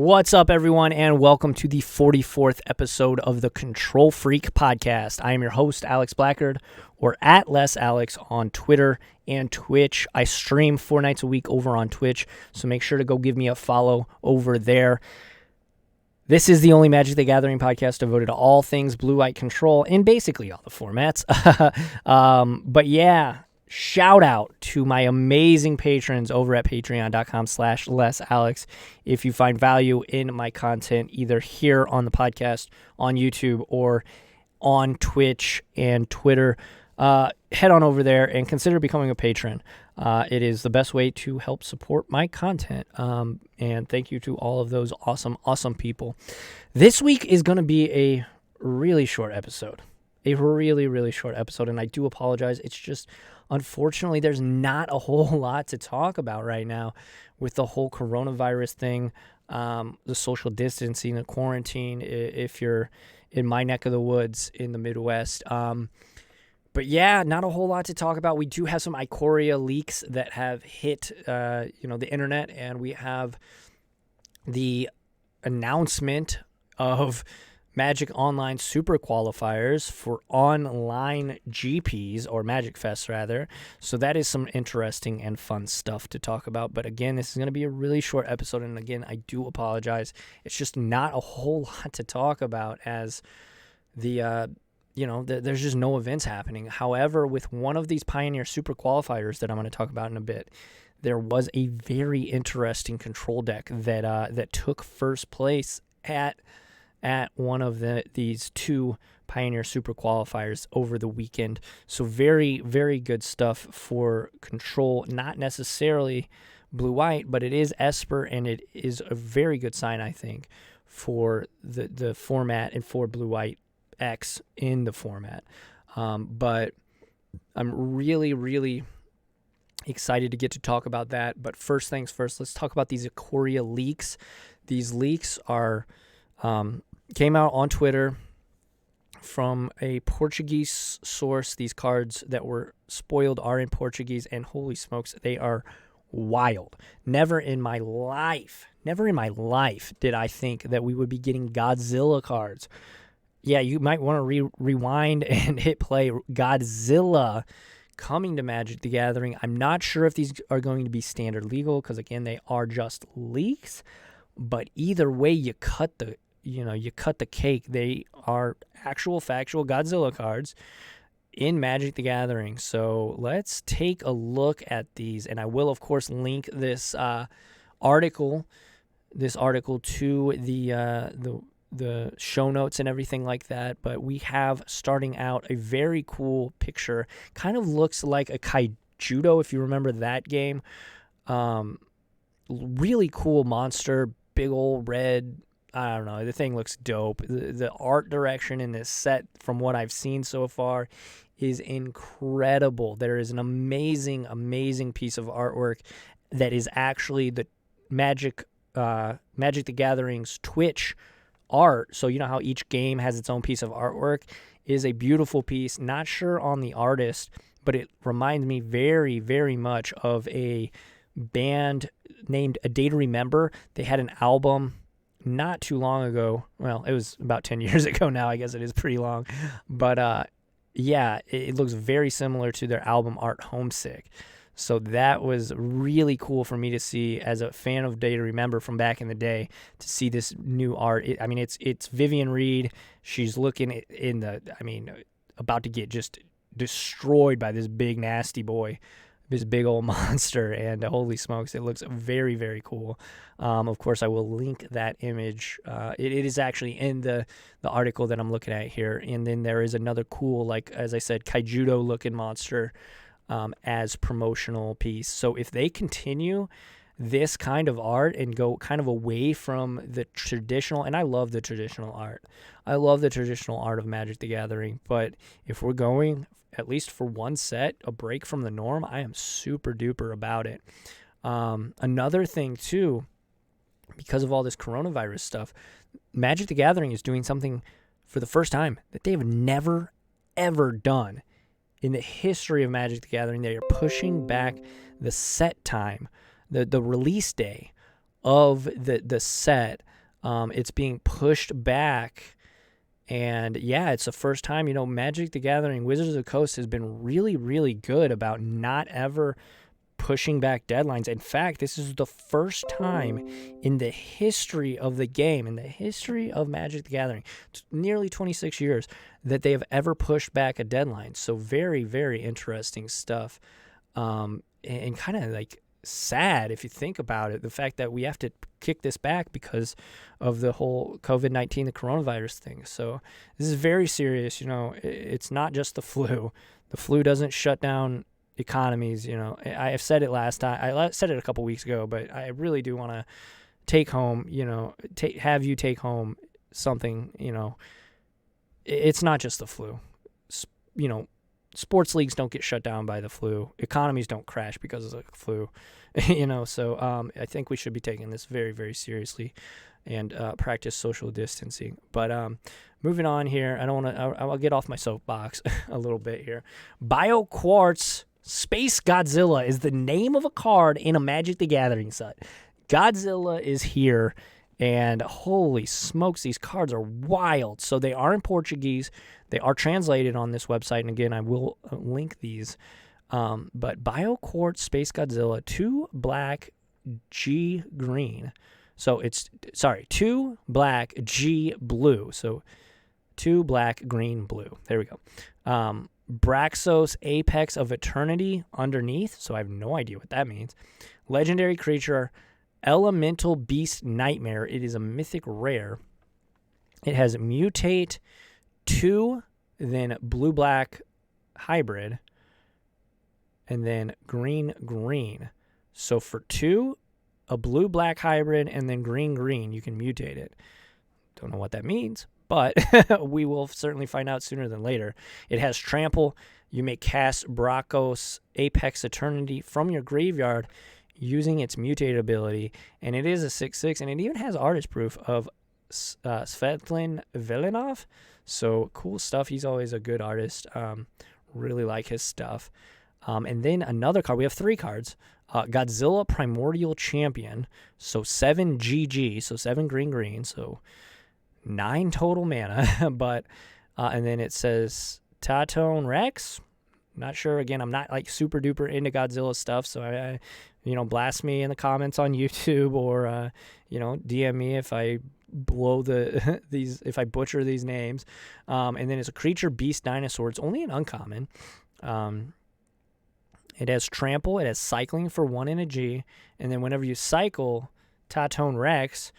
What's up, everyone, and welcome to the 44th episode of the Control Freak Podcast. I am your host, Alex Blackard, or at LessAlex on Twitter and Twitch. I stream 4 nights a week over on Twitch, so make sure to go give me a follow over there. This is the only Magic the Gathering podcast devoted to all things blue-white control in basically all the formats. But yeah, shout out to my amazing patrons over at patreon.com/LessAlex. If you find value in my content, either here on the podcast, on YouTube, or on Twitch and Twitter, head on over there and consider becoming a patron. It is the best way to help support my content. And thank you to all of those awesome people. This week is going to be a really short episode. A really short episode, and I do apologize. It's just, unfortunately, there's not a whole lot to talk about right now with the whole coronavirus thing, the social distancing, the quarantine, if you're in my neck of the woods in the Midwest. But yeah, not a whole lot to talk about. We do have some Ikoria leaks that have hit the internet, and we have the announcement of Magic Online Super Qualifiers for online GPs, or Magic Fest rather. So that is some interesting and fun stuff to talk about. But again, this is going to be a really short episode, and again, I do apologize. It's just not a whole lot to talk about as there's just no events happening. However, with one of these Pioneer Super Qualifiers that I'm going to talk about in a bit, there was a very interesting control deck that took first place at one of these two Pioneer Super Qualifiers over the weekend. So very good stuff for control. Not necessarily blue-white, but it is Esper, and it is a very good sign, I think, for the format and for blue-white X in the format. But I'm really excited to get to talk about that. But first things first, let's talk about these Ikoria leaks. These leaks are came out on Twitter from a Portuguese source. These cards that were spoiled are in Portuguese, and holy smokes, they are wild. Never in my life did I think that we would be getting Godzilla cards. Yeah, you might want to rewind and hit play. Godzilla coming to Magic the Gathering. I'm not sure if these are going to be standard legal, because again, they are just leaks. But either way, you cut the cake. They are actual factual Godzilla cards in Magic the Gathering. So let's take a look at these, and I will of course link this article to the show notes and everything like that. But we have, starting out, a very cool picture. Kind of looks like a Kaijudo, if you remember that game. Really cool monster, big old red. I don't know. The thing looks dope. The art direction in this set, from what I've seen so far, is incredible. There is an amazing piece of artwork that is actually the Magic the Gathering's Twitch art. So you know how each game has its own piece of artwork? Is a beautiful piece. Not sure on the artist, but it reminds me very much of a band named A Day to Remember. They had an album not too long ago. Well, it was about 10 years ago now. I guess it is pretty long. But yeah, it looks very similar to their album art, Homesick. So that was really cool for me to see as a fan of Day to Remember from back in the day, to see this new art. It's Vivian Reed. She's looking about to get just destroyed by this big nasty boy, this big old monster, and holy smokes, it looks very cool. Of course, I will link that image. It is actually in the article that I'm looking at here. And then there is another cool, like, as I said, Kaijudo looking monster as promotional piece. So if they continue this kind of art and go kind of away from the traditional, and I love the traditional art. I love the traditional art of Magic the Gathering, but if we're going, at least for one set, a break from the norm, I am super duper about it. Another thing too, because of all this coronavirus stuff, Magic the Gathering is doing something for the first time that they've never, ever done in the history of Magic the Gathering. They are pushing back the set time, the release day of the set It's being pushed back. And yeah, it's the first time, Magic the Gathering, Wizards of the Coast has been really, really good about not ever pushing back deadlines. In fact, this is the first time in the history of the game, in the history of Magic the Gathering, nearly 26 years, that they have ever pushed back a deadline. So very, very interesting stuff. And kind of like sad if you think about it, the fact that we have to kick this back because of the whole COVID-19, the coronavirus thing. So this is very serious. It's not just the flu. The flu doesn't shut down economies. I have said it last time. I said it a couple weeks ago, but I really do want to take home, have you take home something. It's not just the flu. Sports leagues don't get shut down by the flu. Economies don't crash because of the flu. So I think we should be taking this very, very seriously and practice social distancing. But moving on here, I'll get off my soapbox a little bit here. BioQuartz Space Godzilla is the name of a card in a Magic the Gathering set. Godzilla is here, and holy smokes, these cards are wild. So they are in Portuguese. They are translated on this website, and again, I will link these. But BioQuartz Space Godzilla, 2 black, G green. So it's, 2 black, G blue. So 2 black, green, blue. There we go. Braxos Apex of Eternity underneath, so I have no idea what that means. Legendary creature, Elemental Beast Nightmare. It is a mythic rare. It has Mutate 2, then blue-black hybrid, and then green-green. So for 2, a blue-black hybrid, and then green-green, you can mutate it. Don't know what that means, but we will certainly find out sooner than later. It has Trample. You may cast Braxos Apex Eternity from your graveyard using its mutate ability, and it is a 6/6, and it even has artist proof of Svetlin Velinov. So cool stuff. He's always a good artist. Really like his stuff. And then another card. We have 3 cards. Godzilla Primordial Champion. So 7 GG. So 7 green. So 9 total mana. But and then it says Tatone Rex. Not sure. Again, I'm not like super duper into Godzilla stuff. So I blast me in the comments on YouTube or DM me if I blow if I butcher these names. And then it's a creature, beast, dinosaur. It's only an uncommon. It has Trample. It has Cycling for 1 and a G. And then whenever you cycle Tatone Rex,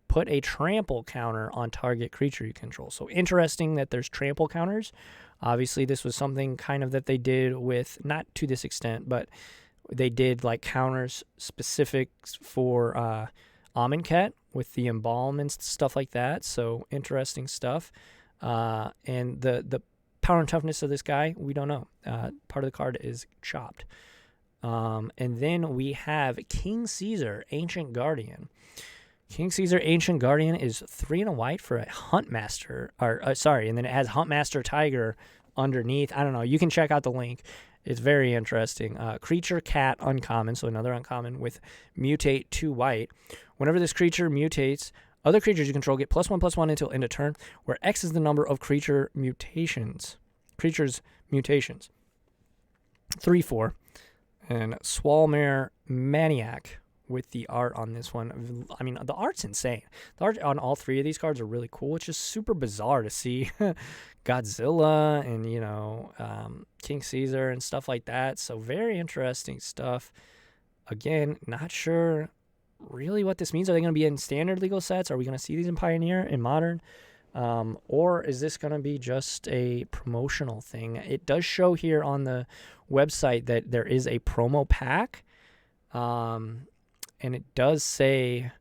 put a Trample counter on target creature you control. So interesting that there's Trample counters. Obviously, this was something kind of that they did with, not to this extent, but they did like counters specific for Amonkhet with the embalm and stuff like that. So interesting stuff. And the power and toughness of this guy, we don't know. Part of the card is chopped. And then we have King Caesar, Ancient Guardian. King Caesar, Ancient Guardian is 3 and a white for a Huntmaster. And then it has Huntmaster Tiger underneath. I don't know. You can check out the link. It's very interesting. Creature, cat, uncommon. So another uncommon with Mutate 2 white. Whenever this creature mutates, other creatures you control get +1/+1 until end of turn, where X is the number of creatures' mutations. 3/4. And Swalmare Maniac with the art on this one. I mean, the art's insane. The art on all 3 of these cards are really cool. It's just super bizarre to see Godzilla and, King Caesar and stuff like that. So very interesting stuff. Again, not sure really what this means. Are they going to be in standard legal sets? Are we going to see these in Pioneer, in Modern? Or is this going to be just a promotional thing? It does show here on the website that there is a promo pack. And it does say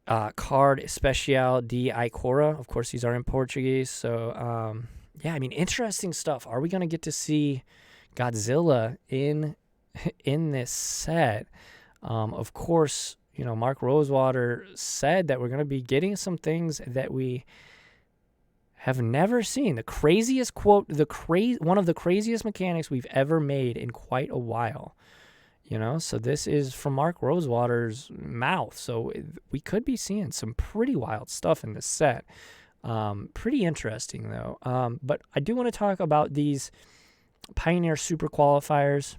card especial de Ikoria. Of course, these are in Portuguese. So, interesting stuff. Are we going to get to see Godzilla in this set? Of course, Mark Rosewater said that we're going to be getting some things that we have never seen. The craziest quote, one of the craziest mechanics we've ever made in quite a while. So this is from Mark Rosewater's mouth. So we could be seeing some pretty wild stuff in this set. Pretty interesting, though. But I do want to talk about these Pioneer Super Qualifiers.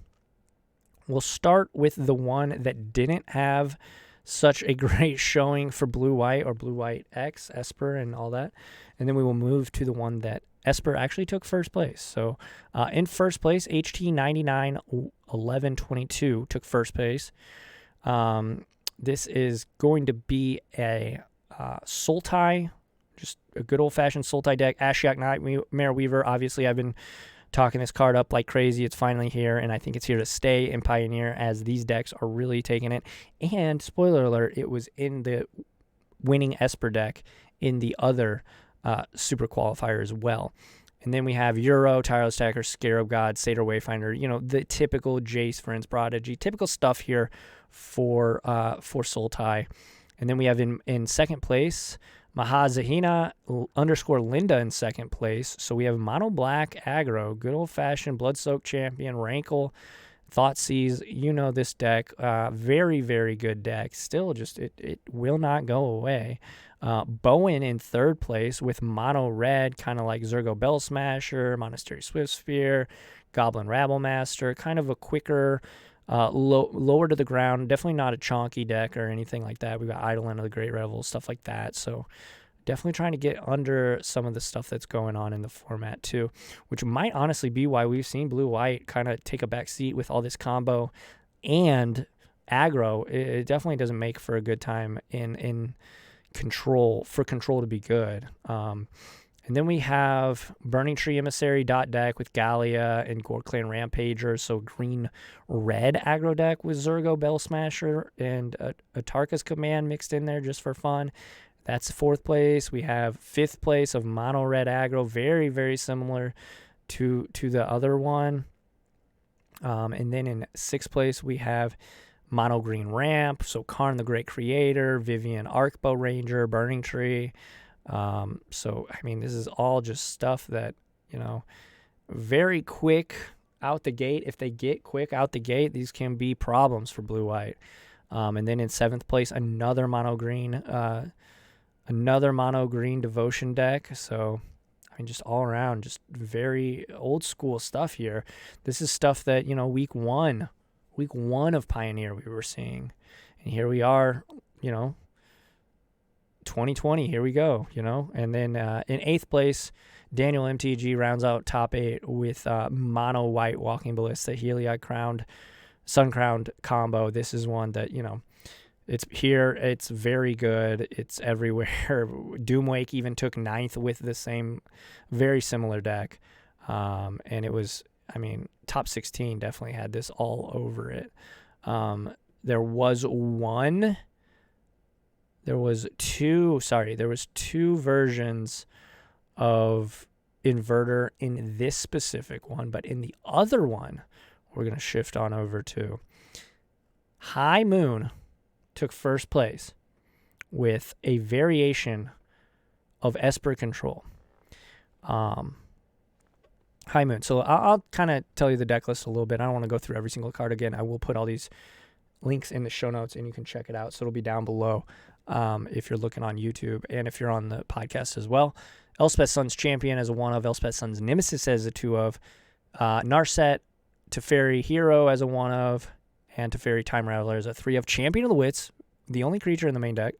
We'll start with the one that didn't have such a great showing for Blue-White or Blue-White X, Esper, and all that. And then we will move to the one that Esper actually took first place. So in first place, HT991122 took first place. This is going to be a Sultai, just a good old-fashioned Sultai deck. Ashiok Nightmare Weaver. Obviously, I've been talking this card up like crazy. It's finally here, and I think it's here to stay in Pioneer as these decks are really taking it. And, spoiler alert, it was in the winning Esper deck in the other Super Qualifier as well. And then we have Euro, Tireless Attacker, Scarab God, Satyr Wayfinder, the typical Jace, Friends Prodigy, typical stuff here for Sultai. And then we have in second place, Mahazahina _ Linda in second place. So we have Mono Black Aggro, good old-fashioned Blood-Soaked Champion, Rankle, Thoughtseize. This deck. Very, very good deck. Still, just it will not go away. Bowen in third place with Mono Red, kind of like Zergo Bell Smasher, Monastery Swift Sphere, Goblin Rabble Master, kind of a quicker, lower to the ground, definitely not a chonky deck or anything like that. We've got Eidolon of the Great Revel, stuff like that. So definitely trying to get under some of the stuff that's going on in the format too, which might honestly be why we've seen Blue-White kind of take a back seat with all this combo and aggro. It definitely doesn't make for a good time in control to be good. And then we have Burning Tree Emissary deck with Gallia and Gore Clan Rampager. So green-red aggro deck with Zergo Bell Smasher and Atarka's Command mixed in there just for fun. That's fourth place. We have fifth place of Mono Red aggro, very, very similar to the other one. And then in sixth place, we have Mono Green Ramp. So Karn the Great Creator, Vivian Arcbow Ranger, Burning Tree. This is all just stuff that, very quick out the gate. If they get quick out the gate, these can be problems for Blue-White. And then in seventh place, another mono green devotion deck. So, just all around, just very old school stuff here. This is stuff that, week one of Pioneer we were seeing. And here we are, 2020, here we go, And then in eighth place, Daniel MTG rounds out top 8 with Mono White Walking Ballista, Heliod Sun Crowned combo. This is one that, it's here. It's very good. It's everywhere. Doomwake even took ninth with the same, very similar deck. And it was, top 16 definitely had this all over it. There was two versions of Inverter in this specific one, but in the other one, we're going to shift on over to High Moon took first place with a variation of Esper Control. High Moon. So I'll kind of tell you the deck list a little bit. I don't want to go through every single card again. I will put all these links in the show notes and you can check it out. So it'll be down below if you're looking on YouTube and if you're on the podcast as well. Elspeth Sun's Champion as a 1 of, Elspeth Sun's Nemesis as a 2 of, Narset Teferi Hero as a 1 of, and Teferi Time Raveler as a 3 of. Champion of the Wits, the only creature in the main deck.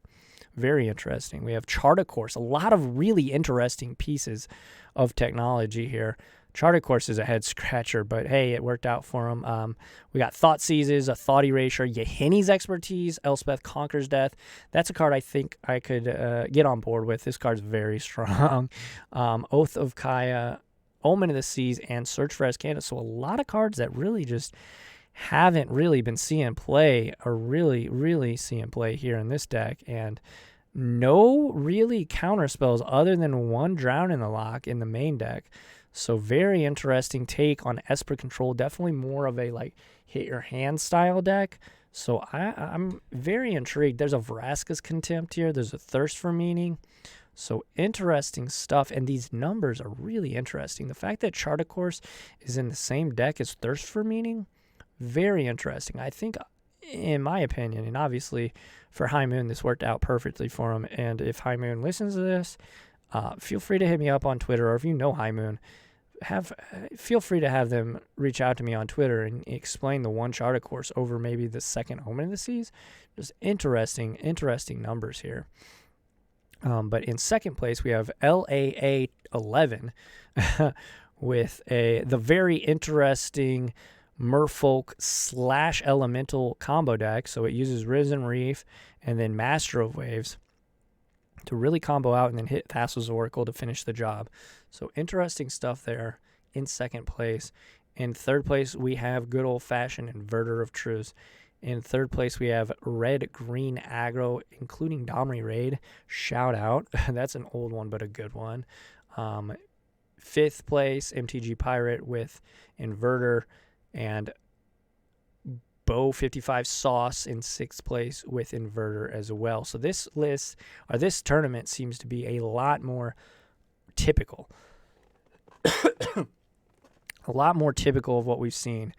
Very interesting. We have Charted Course, a lot of really interesting pieces of technology here. Charted Course is a head scratcher, but hey, it worked out for him. We got Thought Seizes, a Thought Erasure, Yahini's Expertise, Elspeth Conquers Death. That's a card I think I could get on board with. This card's very strong. Oath of Kaya, Omen of the Seas, and Search for Escana. So a lot of cards that really just haven't really been seeing play are really, really seeing play here in this deck. And no really counter spells other than 1 Drown in the Lock in the main deck. So very interesting take on Esper Control. Definitely more of a hit your hand style deck. So I'm very intrigued. There's a Vraska's Contempt here. There's a Thirst for Meaning. So interesting stuff. And these numbers are really interesting. The fact that Charted Course is in the same deck as Thirst for Meaning, very interesting. I think, in my opinion, and obviously for High Moon, this worked out perfectly for him. And if High Moon listens to this, feel free to hit me up on Twitter, or if you know High Moon, feel free to have them reach out to me on Twitter and explain the one charter course over maybe the second home indices. Just interesting numbers here. But in second place, we have LAA 11 with the very interesting Merfolk / Elemental combo deck. So it uses Risen Reef and then Master of Waves to really combo out and then hit Thassa's Oracle to finish the job. So interesting stuff there in second place. In third place, we have good old-fashioned Inverter of Truths. In third place, we have red-green aggro, including Domri Raid. Shout out. That's an old one, but a good one. Fifth place, MTG Pirate with Inverter and Bow 55 Sauce in sixth place with Inverter as well. So this list, or this tournament, seems to be a lot more typical. A lot more typical of what we've seen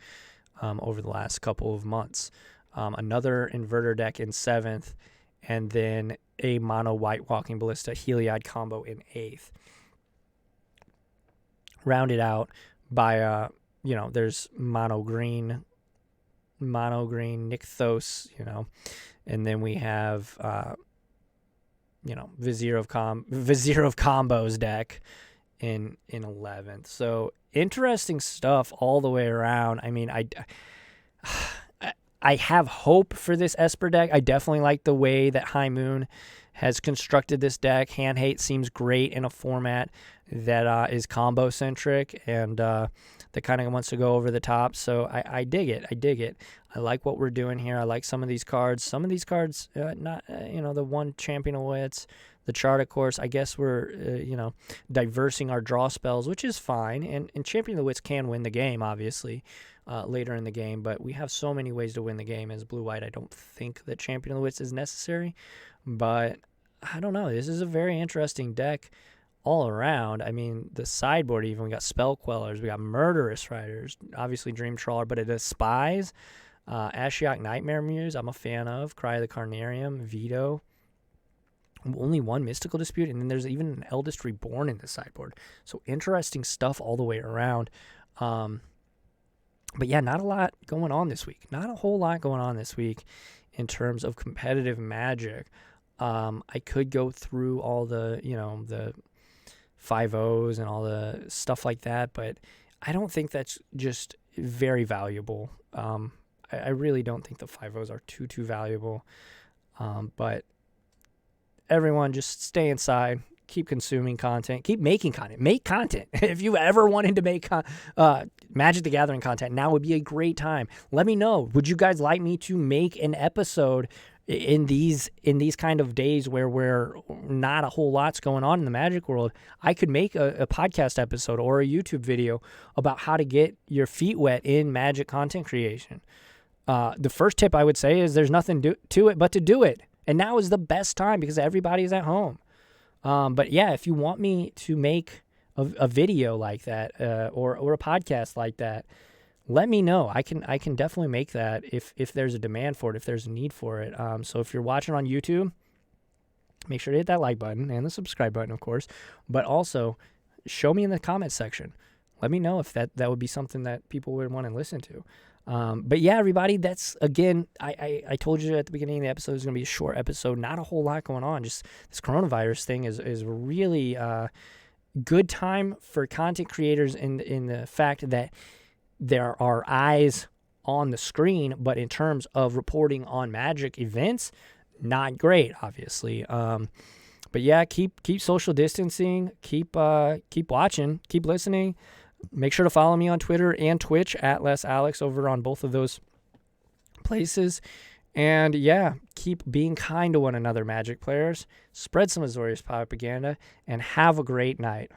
over the last couple of months. Another Inverter deck in seventh, and then a mono White Walking Ballista Heliod combo in eighth. Rounded out by, there's mono green Nykthos, and then we have, Vizier of Combos deck in 11th. So interesting stuff all the way around. I mean, I have hope for this Esper deck. I definitely like the way that High Moon has constructed this deck. Hand Hate seems great in a format that is combo-centric and that kind of wants to go over the top. So I dig it. I like what we're doing here. I like some of these cards. Some of these cards, the one Champion of Wits, the Charter Course, I guess we're, diversing our draw spells, which is fine. And Champion of the Wits can win the game, obviously, later in the game. But we have so many ways to win the game as Blue-White. I don't think that Champion of the Wits is necessary. But I don't know. This is a very interesting deck all around. I mean, the sideboard even, we got Spell Quellers, we got Murderous Riders, obviously Dream Trawler, but it has Spies, Ashiok Nightmare Muse, I'm a fan of, Cry of the Carnarium, Veto, only one Mystical Dispute, and then there's even an Eldest Reborn in the sideboard. So interesting stuff all the way around. But yeah, not a lot going on this week. Not a whole lot going on this week in terms of competitive Magic. I could go through all the, the 5-0s and all the stuff like that, but I don't think that's just very valuable. I really don't think the 5-0s are too valuable. But everyone just stay inside, keep consuming content, keep making content, make content. If you ever wanted to make Magic the Gathering content, now would be a great time. Let me know. Would you guys like me to make an episode in these kind of days where we're not a whole lot's going on in the Magic world? I could make a podcast episode or a YouTube video about how to get your feet wet in Magic content creation. The first tip I would say is there's nothing to it but to do it. And now is the best time because everybody's at home. But yeah, if you want me to make a video like that or a podcast like that, let me know. I can definitely make that if there's a demand for it, if there's a need for it. So if you're watching on YouTube, make sure to hit that like button and the subscribe button, of course. But also, show me in the comment section. Let me know if that would be something that people would want to listen to. But yeah, everybody, that's, again, I told you at the beginning of the episode it was going to be a short episode. Not a whole lot going on. Just this coronavirus thing is really good time for content creators in the fact that there are eyes on the screen, but in terms of reporting on Magic events, not great, obviously. But yeah, keep social distancing, keep watching, keep listening. Make sure to follow me on Twitter and Twitch at LessAlex over on both of those places. And yeah, keep being kind to one another, Magic players. Spread some Azorius propaganda and have a great night.